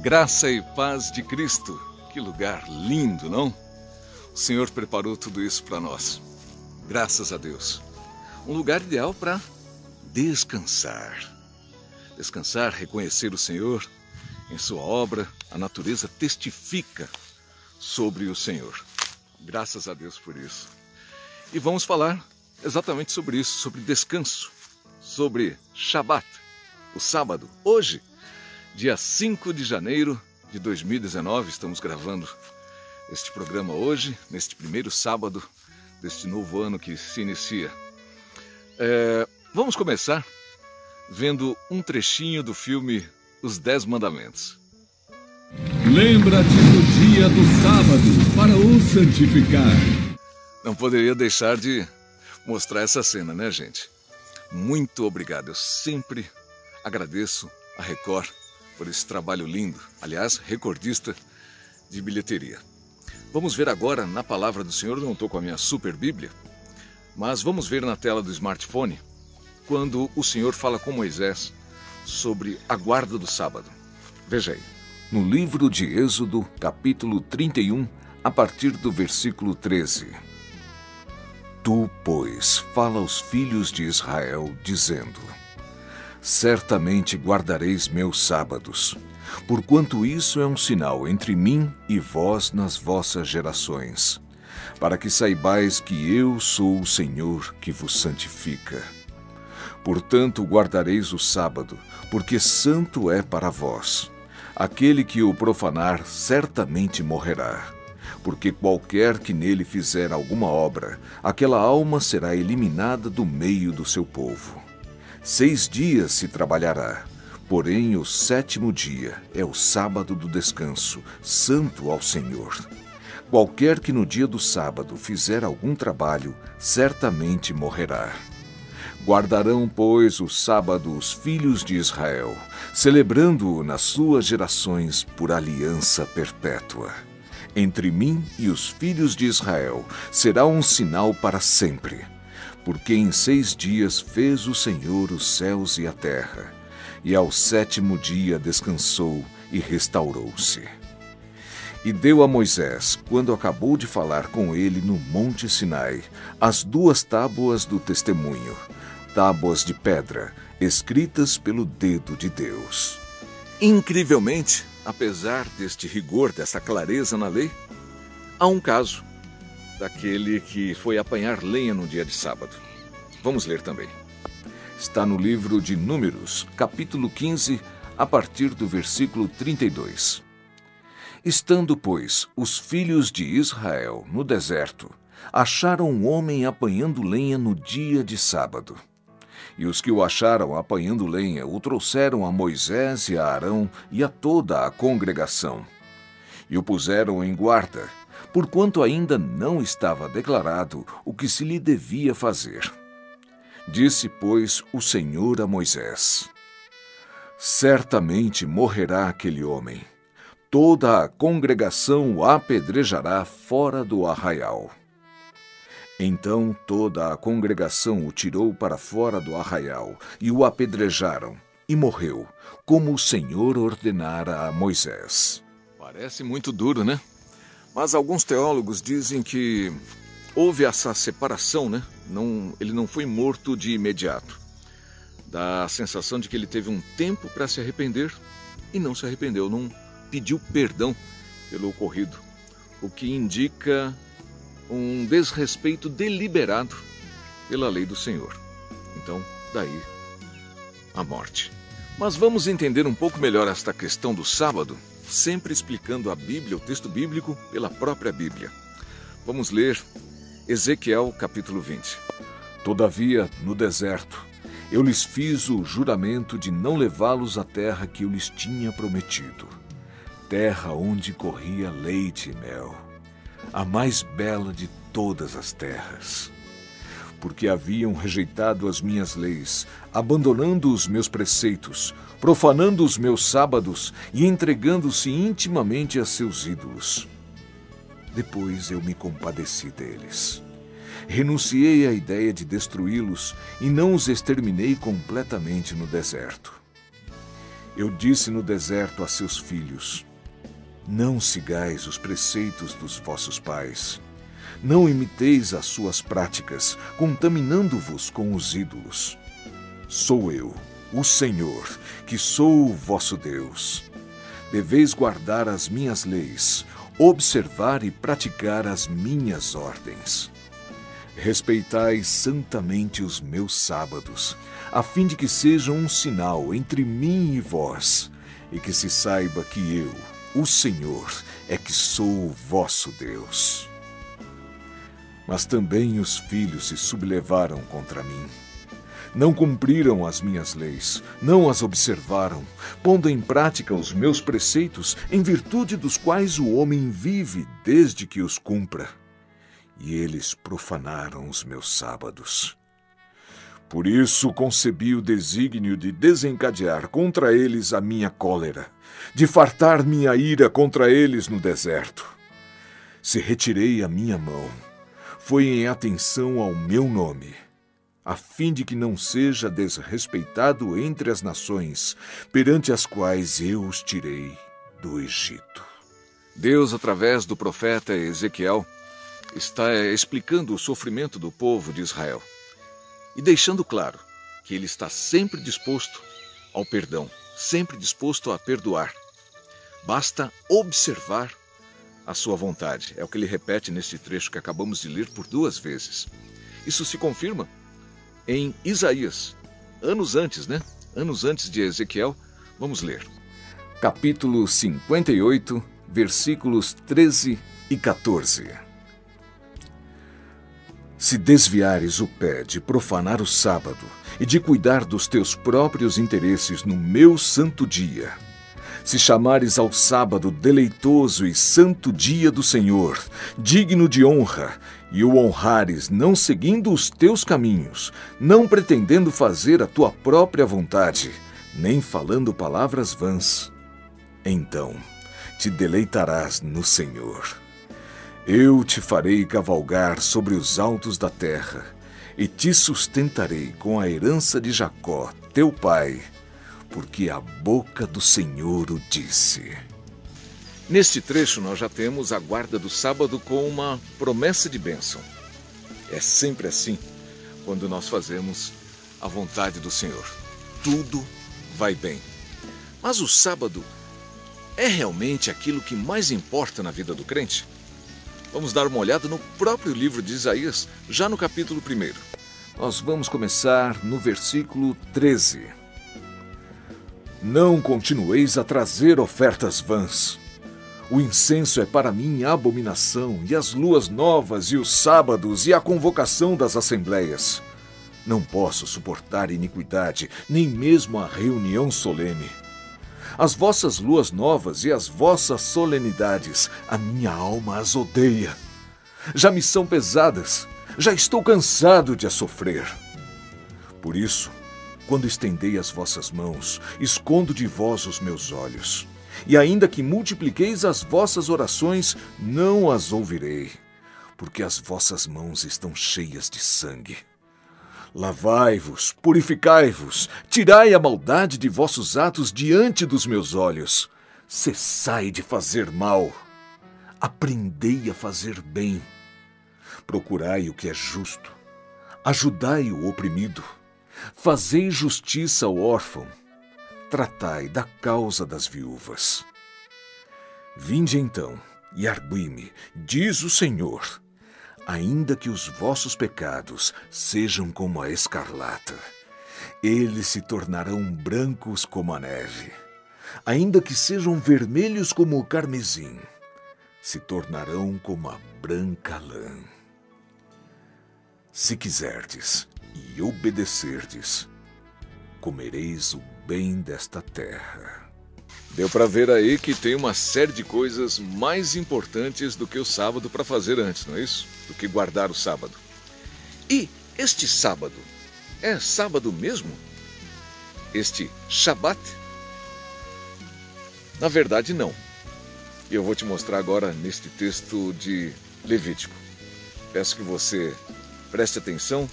Graça e paz de Cristo. Que lugar lindo, não? O Senhor preparou tudo isso para nós. Graças a Deus. Um lugar ideal para descansar. Descansar, reconhecer o Senhor em sua obra. A natureza testifica sobre o Senhor. Graças a Deus por isso. E vamos falar exatamente sobre isso, sobre descanso, sobre Shabat, o sábado. Hoje, dia 5 de janeiro de 2019, estamos gravando este programa hoje, neste primeiro sábado deste novo ano que se inicia. Vamos começar vendo um trechinho do filme Os 10 Mandamentos. Lembra-te do dia do sábado para o santificar. Não poderia deixar de mostrar essa cena, né, gente? Muito obrigado. Eu sempre agradeço a Record por esse trabalho lindo. Aliás, recordista de bilheteria. Vamos ver agora na palavra do Senhor. Não estou com a minha super Bíblia, mas vamos ver na tela do smartphone quando o Senhor fala com Moisés sobre a guarda do sábado. Veja aí. No livro de Êxodo, capítulo 31, a partir do versículo 13. Tu, pois, fala aos filhos de Israel, dizendo: certamente guardareis meus sábados, porquanto isso é um sinal entre mim e vós nas vossas gerações, para que saibais que eu sou o Senhor que vos santifica. Portanto, guardareis o sábado, porque santo é para vós. Aquele que o profanar certamente morrerá. Porque qualquer que nele fizer alguma obra, aquela alma será eliminada do meio do seu povo. 6 dias se trabalhará, porém o 7º dia é o sábado do descanso, santo ao Senhor. Qualquer que no dia do sábado fizer algum trabalho, certamente morrerá. Guardarão, pois, o sábado os filhos de Israel, celebrando-o nas suas gerações por aliança perpétua. Entre mim e os filhos de Israel será um sinal para sempre, porque em 6 dias fez o Senhor os céus e a terra, e ao 7º dia descansou e restaurou-se. E deu a Moisés, quando acabou de falar com ele no monte Sinai, as 2 tábuas do testemunho, tábuas de pedra, escritas pelo dedo de Deus. Incrivelmente, apesar deste rigor, dessa clareza na lei, há um caso daquele que foi apanhar lenha no dia de sábado. Vamos ler também. Está no livro de Números, capítulo 15, a partir do versículo 32. Estando, pois, os filhos de Israel no deserto, acharam um homem apanhando lenha no dia de sábado. E os que o acharam apanhando lenha o trouxeram a Moisés e a Arão e a toda a congregação. E o puseram em guarda, porquanto ainda não estava declarado o que se lhe devia fazer. Disse, pois, o Senhor a Moisés: certamente morrerá aquele homem. Toda a congregação o apedrejará fora do arraial. Então toda a congregação o tirou para fora do arraial e o apedrejaram, e morreu, como o Senhor ordenara a Moisés. Parece muito duro, né? Mas alguns teólogos dizem que houve essa separação, né? Ele não foi morto de imediato. Dá a sensação de que ele teve um tempo para se arrepender e não se arrependeu, não pediu perdão pelo ocorrido, o que indica um desrespeito deliberado pela lei do Senhor. Então, daí a morte. Mas vamos entender um pouco melhor esta questão do sábado, sempre explicando a Bíblia, o texto bíblico, pela própria Bíblia. Vamos ler Ezequiel, capítulo 20. Todavia, no deserto, eu lhes fiz o juramento de não levá-los à terra que eu lhes tinha prometido, terra onde corria leite e mel, a mais bela de todas as terras. Porque haviam rejeitado as minhas leis, abandonando os meus preceitos, profanando os meus sábados e entregando-se intimamente a seus ídolos. Depois eu me compadeci deles. Renunciei à ideia de destruí-los e não os exterminei completamente no deserto. Eu disse no deserto a seus filhos: não sigais os preceitos dos vossos pais. Não imiteis as suas práticas, contaminando-vos com os ídolos. Sou eu, o Senhor, que sou o vosso Deus. Deveis guardar as minhas leis, observar e praticar as minhas ordens. Respeitai santamente os meus sábados, a fim de que sejam um sinal entre mim e vós, e que se saiba que eu, o Senhor, é que sou o vosso Deus. Mas também os filhos se sublevaram contra mim. Não cumpriram as minhas leis, não as observaram, pondo em prática os meus preceitos, em virtude dos quais o homem vive desde que os cumpra. E eles profanaram os meus sábados. Por isso concebi o desígnio de desencadear contra eles a minha cólera, de fartar minha ira contra eles no deserto. Se retirei a minha mão, foi em atenção ao meu nome, a fim de que não seja desrespeitado entre as nações, perante as quais eu os tirei do Egito. Deus, através do profeta Ezequiel, está explicando o sofrimento do povo de Israel e deixando claro que ele está sempre disposto ao perdão, sempre disposto a perdoar. Basta observar a sua vontade. É o que ele repete neste trecho que acabamos de ler por 2 vezes. Isso se confirma em Isaías, anos antes, né? Anos antes de Ezequiel. Vamos ler. Capítulo 58, versículos 13 e 14. Se desviares o pé de profanar o sábado e de cuidar dos teus próprios interesses no meu santo dia, se chamares ao sábado deleitoso e santo dia do Senhor, digno de honra, e o honrares não seguindo os teus caminhos, não pretendendo fazer a tua própria vontade, nem falando palavras vãs, então te deleitarás no Senhor. Eu te farei cavalgar sobre os altos da terra, e te sustentarei com a herança de Jacó, teu pai, porque a boca do Senhor o disse. Neste trecho nós já temos a guarda do sábado com uma promessa de bênção. É sempre assim quando nós fazemos a vontade do Senhor. Tudo vai bem. Mas o sábado é realmente aquilo que mais importa na vida do crente? Vamos dar uma olhada no próprio livro de Isaías, já no capítulo 1. Nós vamos começar no versículo 13. Não continueis a trazer ofertas vãs. O incenso é para mim abominação, e as luas novas, e os sábados, e a convocação das assembleias. Não posso suportar iniquidade, nem mesmo a reunião solene. As vossas luas novas e as vossas solenidades, a minha alma as odeia. Já me são pesadas, já estou cansado de as sofrer. Por isso, quando estendei as vossas mãos, escondo de vós os meus olhos. E ainda que multipliqueis as vossas orações, não as ouvirei, porque as vossas mãos estão cheias de sangue. Lavai-vos, purificai-vos, tirai a maldade de vossos atos diante dos meus olhos. Cessai de fazer mal. Aprendei a fazer bem. Procurai o que é justo. Ajudai o oprimido. Fazei justiça ao órfão. Tratai da causa das viúvas. Vinde então e argui-me, diz o Senhor, ainda que os vossos pecados sejam como a escarlata, eles se tornarão brancos como a neve. Ainda que sejam vermelhos como o carmesim, se tornarão como a branca lã. Se quiserdes e obedecerdes, comereis o bem desta terra. Deu para ver aí que tem uma série de coisas mais importantes do que o sábado para fazer antes, não é isso? Do que guardar o sábado. E este sábado, é sábado mesmo? Este Shabat? Na verdade, não. E eu vou te mostrar agora neste texto de Levítico. Peço que você preste atenção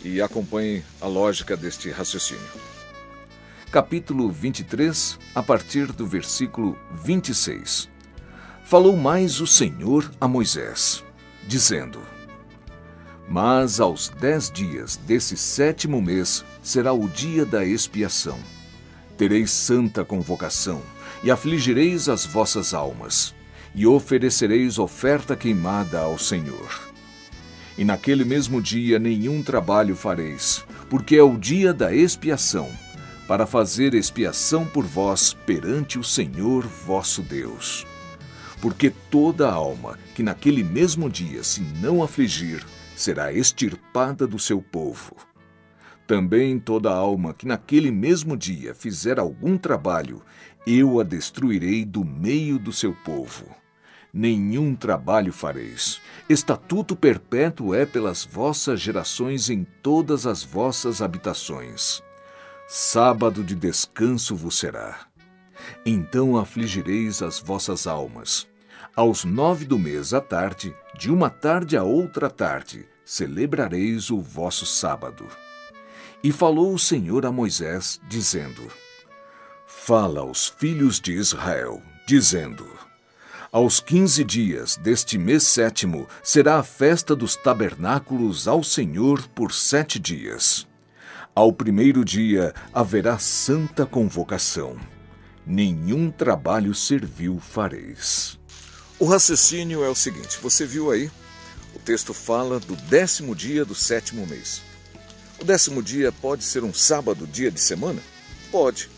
e acompanhe a lógica deste raciocínio. capítulo 23, a partir do versículo 26. Falou mais o Senhor a Moisés, dizendo: Mas aos 10 dias desse 7º mês será o dia da expiação. Tereis santa convocação, e afligireis as vossas almas, e oferecereis oferta queimada ao Senhor. E naquele mesmo dia nenhum trabalho fareis, porque é o dia da expiação, para fazer expiação por vós perante o Senhor vosso Deus. Porque toda alma que naquele mesmo dia se não afligir, será extirpada do seu povo. Também toda alma que naquele mesmo dia fizer algum trabalho, eu a destruirei do meio do seu povo. Nenhum trabalho fareis. Estatuto perpétuo é pelas vossas gerações em todas as vossas habitações. Sábado de descanso vos será. Então afligireis as vossas almas. Aos 9 do mês à tarde, de uma tarde a outra tarde, celebrareis o vosso sábado. E falou o Senhor a Moisés, dizendo: Fala aos filhos de Israel, dizendo: Aos 15 dias deste mês 7º será a festa dos tabernáculos ao Senhor por 7 dias. Ao 1º dia haverá santa convocação. Nenhum trabalho servil fareis. O raciocínio é o seguinte, você viu aí, o texto fala do 10º dia do 7º mês. O 10º dia pode ser um sábado, dia de semana? Pode.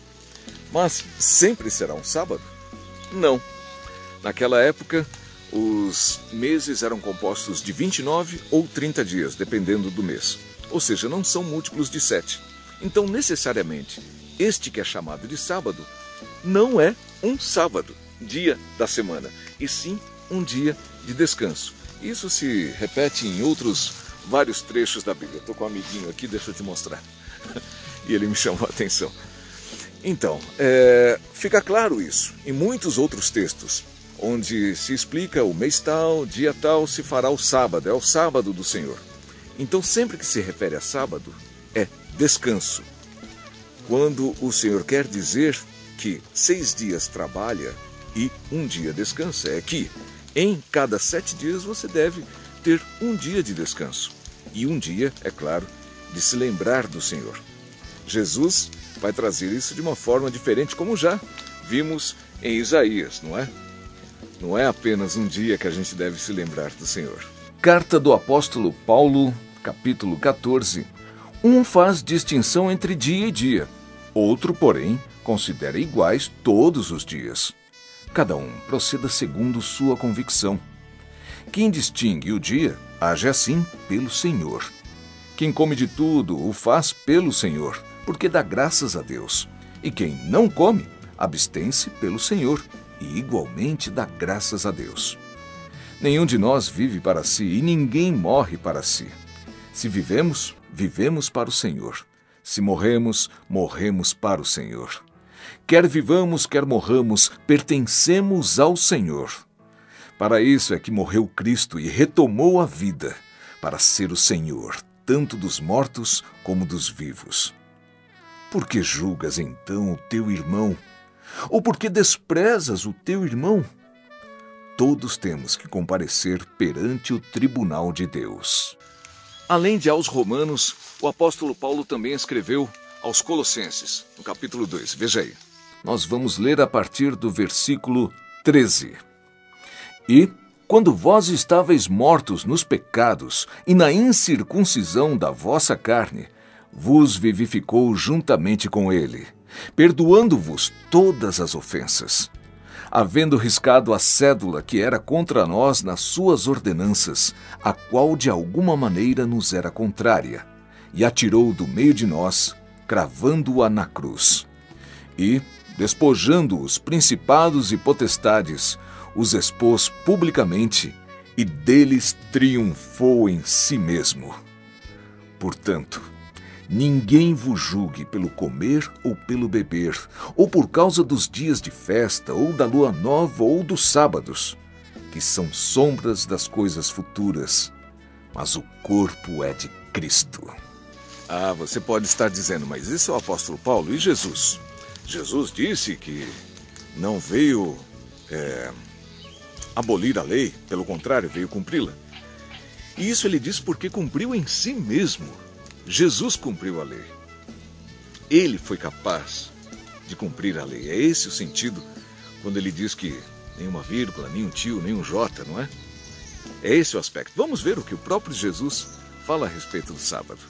Mas sempre será um sábado? Não. Naquela época, os meses eram compostos de 29 ou 30 dias, dependendo do mês. Ou seja, não são múltiplos de 7. Então, necessariamente, este que é chamado de sábado não é um sábado, dia da semana, e sim um dia de descanso. Isso se repete em outros vários trechos da Bíblia. Estou com um amiguinho aqui, deixa eu te mostrar. E ele me chamou a atenção. Então, fica claro isso em muitos outros textos, onde se explica o mês tal, dia tal, se fará o sábado, é o sábado do Senhor. Então, sempre que se refere a sábado, é descanso. Quando o Senhor quer dizer que 6 dias trabalha e um dia descansa, é que em cada 7 dias você deve ter um dia de descanso. E um dia, é claro, de se lembrar do Senhor. Jesus vai trazer isso de uma forma diferente, como já vimos em Isaías, não é? Não é apenas um dia que a gente deve se lembrar do Senhor. Carta do apóstolo Paulo, capítulo 14. Um faz distinção entre dia e dia. Outro, porém, considera iguais todos os dias. Cada um proceda segundo sua convicção. Quem distingue o dia, age assim pelo Senhor. Quem come de tudo, o faz pelo Senhor, porque dá graças a Deus. E quem não come, abstém-se pelo Senhor, e igualmente dá graças a Deus. Nenhum de nós vive para si, e ninguém morre para si. Se vivemos, vivemos para o Senhor. Se morremos, morremos para o Senhor. Quer vivamos, quer morramos, pertencemos ao Senhor. Para isso é que morreu Cristo e retomou a vida, para ser o Senhor, tanto dos mortos como dos vivos. Por que julgas então o teu irmão? Ou por que desprezas o teu irmão? Todos temos que comparecer perante o tribunal de Deus. Além de aos Romanos, o apóstolo Paulo também escreveu aos Colossenses, no capítulo 2. Veja aí. Nós vamos ler a partir do versículo 13. E, quando vós estáveis mortos nos pecados e na incircuncisão da vossa carne, vos vivificou juntamente com ele, perdoando-vos todas as ofensas, havendo riscado a cédula que era contra nós nas suas ordenanças, a qual de alguma maneira nos era contrária, e atirou do meio de nós, cravando-a na cruz. E, despojando os principados e potestades, os expôs publicamente, e deles triunfou em si mesmo. Portanto, ninguém vos julgue pelo comer ou pelo beber, ou por causa dos dias de festa, ou da lua nova, ou dos sábados, que são sombras das coisas futuras, mas o corpo é de Cristo. Ah, você pode estar dizendo, mas isso é o apóstolo Paulo e Jesus? Jesus disse que não veio abolir a lei, pelo contrário, veio cumpri-la. E isso ele diz porque cumpriu em si mesmo. Jesus cumpriu a lei. Ele foi capaz de cumprir a lei. É esse o sentido quando ele diz que nenhuma vírgula, nenhum tio, nenhum jota, não é? É esse o aspecto. Vamos ver o que o próprio Jesus fala a respeito do sábado.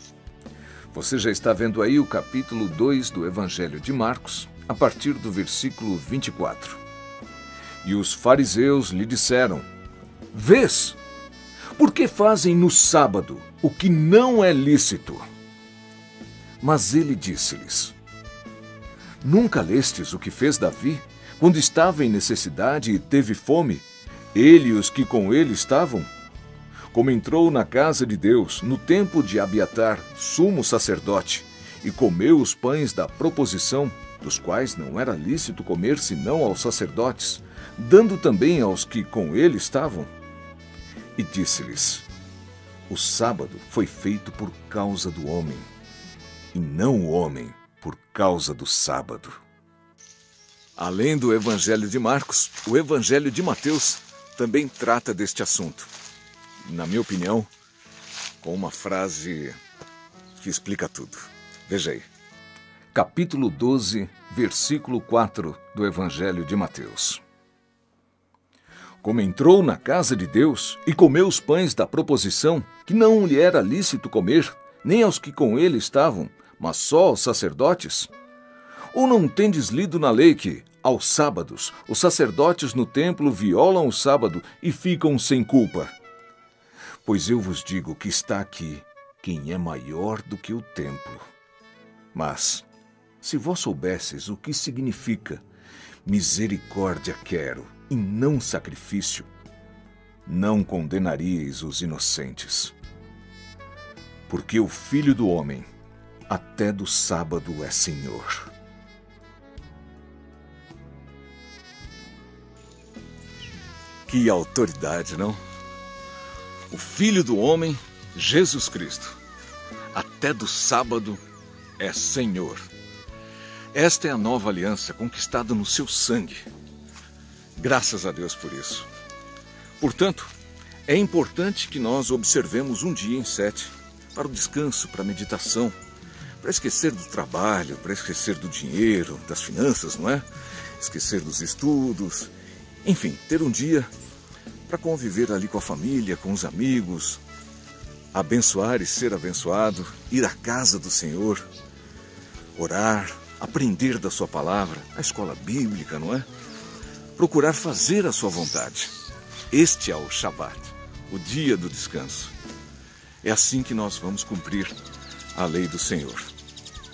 Você já está vendo aí o capítulo 2 do Evangelho de Marcos, a partir do versículo 24. E os fariseus lhe disseram: Vês, por que fazem no sábado o que não é lícito? Mas ele disse-lhes: Nunca lestes o que fez Davi, quando estava em necessidade e teve fome, ele e os que com ele estavam? Como entrou na casa de Deus, no tempo de Abiatar, sumo sacerdote, e comeu os pães da proposição, dos quais não era lícito comer senão aos sacerdotes, dando também aos que com ele estavam? E disse-lhes: O sábado foi feito por causa do homem, e não o homem por causa do sábado. Além do Evangelho de Marcos, o Evangelho de Mateus também trata deste assunto. Na minha opinião, com uma frase que explica tudo. Veja aí. Capítulo 12, versículo 4 do Evangelho de Mateus. Como entrou na casa de Deus e comeu os pães da proposição, que não lhe era lícito comer, nem aos que com ele estavam, mas só aos sacerdotes? Ou não tendes lido na lei que, aos sábados, os sacerdotes no templo violam o sábado e ficam sem culpa? Pois eu vos digo que está aqui quem é maior do que o templo. Mas, se vós soubesseis o que significa misericórdia quero e não sacrifício, não condenaríeis os inocentes. Porque o Filho do Homem até do sábado é Senhor. Que autoridade, não? O Filho do Homem, Jesus Cristo, até do sábado é Senhor. Esta é a nova aliança conquistada no seu sangue. Graças a Deus por isso. Portanto, é importante que nós observemos um dia em 7 para o descanso, para a meditação, para esquecer do trabalho, para esquecer do dinheiro, das finanças, não é? Esquecer dos estudos, enfim, ter um dia para conviver ali com a família, com os amigos, abençoar e ser abençoado, ir à casa do Senhor, orar, aprender da sua palavra, a escola bíblica, não é? Procurar fazer a sua vontade. Este é o Shabat, o dia do descanso. É assim que nós vamos cumprir a lei do Senhor.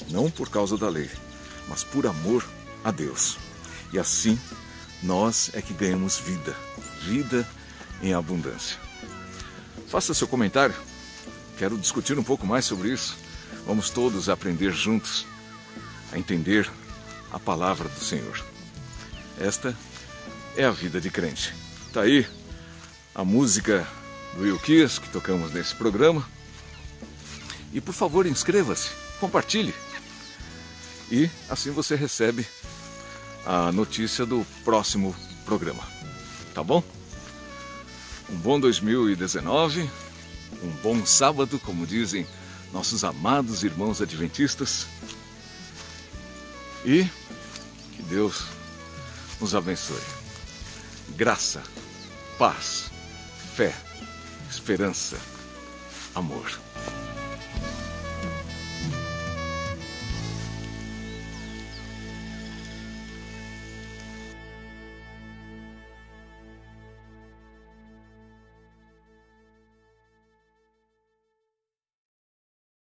Não por causa da lei, mas por amor a Deus. E assim, nós é que ganhamos vida, vida em abundância. Faça seu comentário. Quero discutir um pouco mais sobre isso. Vamos todos aprender juntos a entender a palavra do Senhor. Esta é a vida de crente. Está aí a música do Wilkias que tocamos nesse programa. E por favor, inscreva-se, compartilhe. E assim você recebe a notícia do próximo programa. Tá bom? Um bom 2019, um bom sábado, como dizem nossos amados irmãos adventistas. E que Deus nos abençoe. Graça, paz, fé, esperança, amor.